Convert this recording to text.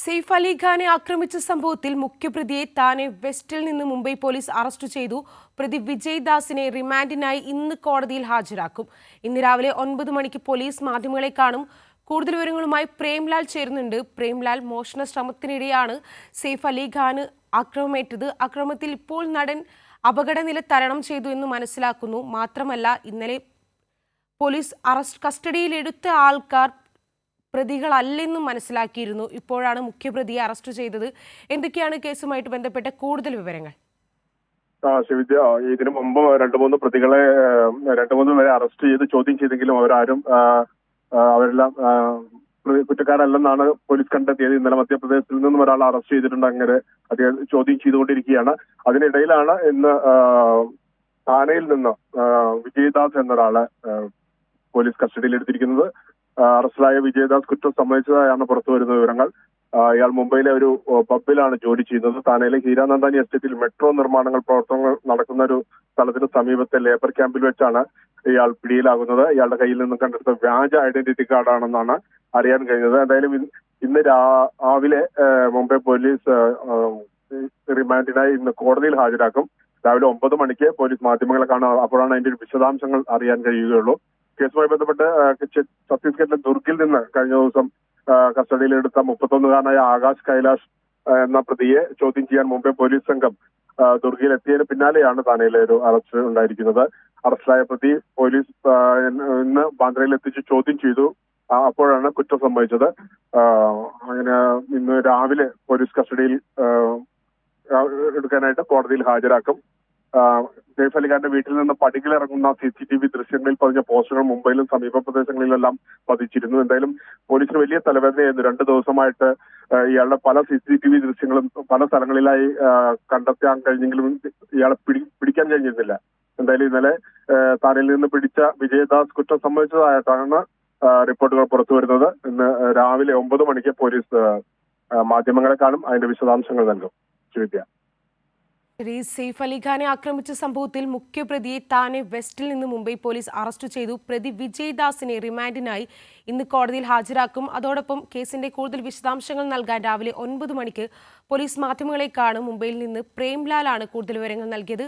സെയ്ഫ് അലി ഖാനെ ആക്രമിച്ച സംഭവത്തിൽ മുഖ്യപ്രതിയെ താനെ വെസ്റ്റിൽ നിന്ന് മുംബൈ പോലീസ് അറസ്റ്റ് ചെയ്തു. പ്രതി വിജയ് ദാസിനെ റിമാൻഡിനായി ഇന്ന് കോടതിയിൽ ഹാജരാക്കും. ഇന്ന് രാവിലെ 9 മണിക്ക് പോലീസ് മാധ്യമങ്ങളെ കാണും. കൂടുതൽ വിവരങ്ങളുമായി പ്രേംലാൽ ചേരുന്നുണ്ട്. പ്രേംലാൽ, മോഷണ ശ്രമത്തിനിടെയാണ് സെയ്ഫ് അലി ഖാന് ആക്രമമേറ്റത്. ആക്രമണത്തിൽ ഇപ്പോൾ നടൻ അപകടനില തരണം ചെയ്തു എന്ന് മനസ്സിലാക്കുന്നു. മാത്രമല്ല, ഇന്നലെ പോലീസ് കസ്റ്റഡിയിലെടുത്ത ആൾക്കാർ പ്രതികളല്ലെന്നും മനസ്സിലാക്കിയിരുന്നു. ഇപ്പോഴാണ് മുഖ്യപ്രതിയെ അറസ്റ്റ് ചെയ്തത്. എന്തൊക്കെയാണ് കേസുമായിട്ട് ബന്ധപ്പെട്ട കൂടുതൽ വിവരങ്ങൾ? ശിവിദ്യ, ഇതിനു മുമ്പ് രണ്ടു മൂന്ന് പേരെ അറസ്റ്റ് ചെയ്ത് ചോദ്യം ചെയ്തെങ്കിലും അവരെല്ലാം കുറ്റക്കാരല്ലെന്നാണ് പോലീസ് കണ്ടെത്തിയത്. ഇന്നലെ മധ്യപ്രദേശിൽ നിന്നും ഒരാൾ അറസ്റ്റ് ചെയ്തിട്ടുണ്ട്. അങ്ങനെ അദ്ദേഹം ചോദ്യം ചെയ്തുകൊണ്ടിരിക്കുകയാണ്. അതിനിടയിലാണ് ഇന്ന് താനയിൽ നിന്ന് വിജയദാസ് എന്നൊരാളെ പോലീസ് കസ്റ്റഡിയിലെടുത്തിരിക്കുന്നത്. അറസ്റ്റിലായ വിജയദാസ് കുറ്റം സമ്മതിച്ചതായാണ് പുറത്തുവരുന്ന വിവരങ്ങൾ. ഇയാൾ മുംബൈയിലെ ഒരു പബ്ബിലാണ് ജോലി ചെയ്യുന്നത്. താനയിലെ ഹീരാനന്ദാനി എസ്റ്റേറ്റിൽ മെട്രോ പ്രവർത്തനങ്ങൾ നടക്കുന്ന ഒരു സ്ഥലത്തിന് സമീപത്തെ ലേബർ ക്യാമ്പിൽ വെച്ചാണ് ഇയാൾ പിടിയിലാകുന്നത്. ഇയാളുടെ കയ്യിൽ നിന്ന് കണ്ടെടുത്ത വ്യാജ ഐഡന്റിറ്റി കാർഡാണെന്നാണ് അറിയാൻ കഴിഞ്ഞത്. എന്തായാലും ഇന്ന് രാവിലെ മുംബൈ പോലീസ് റിമാൻഡിനായി ഇന്ന് കോടതിയിൽ ഹാജരാക്കും. രാവിലെ 9 മണിക്ക് പോലീസ് മാധ്യമങ്ങളെ കാണും. അപ്പോഴാണ് അതിന്റെ വിശദാംശങ്ങൾ അറിയാൻ കഴിയുകയുള്ളൂ. കേസുമായി ബന്ധപ്പെട്ട് ഛത്തീസ്ഗഡിലെ ദുർഗിൽ നിന്ന് കഴിഞ്ഞ ദിവസം കസ്റ്റഡിയിലെടുത്ത 31കാരനായ ആകാശ് കൈലാഷ് എന്ന പ്രതിയെ ചോദ്യം ചെയ്യാൻ മുംബൈ പോലീസ് സംഘം ദുർഗയിൽ എത്തിയതിന് പിന്നാലെയാണ് താനയിലെ ഒരു അറസ്റ്റ് ഉണ്ടായിരിക്കുന്നത്. അറസ്റ്റിലായ പ്രതി പോലീസ് ഇന്ന് ബാന്ദ്രയിൽ എത്തിച്ച് ചോദ്യം ചെയ്തു. അപ്പോഴാണ് കുറ്റം സംഭവിച്ചത്. അങ്ങനെ ഇന്ന് രാവിലെ പോലീസ് കസ്റ്റഡിയിൽ എടുക്കാനായിട്ട് കോടതിയിൽ ഹാജരാക്കും. സെയ്ഫ് അലി ഖാന്റെ വീട്ടിൽ നിന്ന് പടികളിറങ്ങുന്ന CCTV ദൃശ്യങ്ങളിൽ പതിഞ്ഞ പോസ്റ്ററുകൾ മുംബൈയിലും സമീപ പ്രദേശങ്ങളിലെല്ലാം പതിച്ചിരുന്നു. എന്തായാലും പോലീസിന് വലിയ തലവേദനയായിരുന്നു. 2 ദിവസമായിട്ട് ഇയാളുടെ പല CCTV ദൃശ്യങ്ങളും പല സ്ഥലങ്ങളിലായി കണ്ടെത്താൻ കഴിഞ്ഞെങ്കിലും ഇയാളെ പിടിക്കാൻ കഴിഞ്ഞിരുന്നില്ല. എന്തായാലും ഇന്നലെ താനയിൽ നിന്ന് പിടിച്ച വിജയദാസ് കുറ്റം സമ്മതിച്ചതായിട്ടാണ് റിപ്പോർട്ടുകൾ പുറത്തു വരുന്നത്. ഇന്ന് രാവിലെ 9 മണിക്ക് പോലീസ് മാധ്യമങ്ങളെ കാണും. അതിന്റെ വിശദാംശങ്ങൾ നൽകും. വിദ്യ, സെയ്ഫ് അലി ഖാനെ ആക്രമിച്ച സംഭവത്തിൽ മുഖ്യപ്രതിയെ താനെ വെസ്റ്റിൽ നിന്ന് മുംബൈ പോലീസ് അറസ്റ്റ് ചെയ്തു. പ്രതി വിജയ് ദാസിനെ റിമാൻഡിനായി ഇന്ന് കോടതിയിൽ ഹാജരാക്കും. അതോടൊപ്പം കേസിന്റെ കൂടുതൽ വിശദാംശങ്ങൾ നൽകാൻ രാവിലെ 9 മണിക്ക് പോലീസ് മാധ്യമങ്ങളെ കാണും. മുംബൈയിൽ നിന്ന് പ്രേംലാലാണ് കൂടുതൽ വിവരങ്ങൾ നൽകിയത്.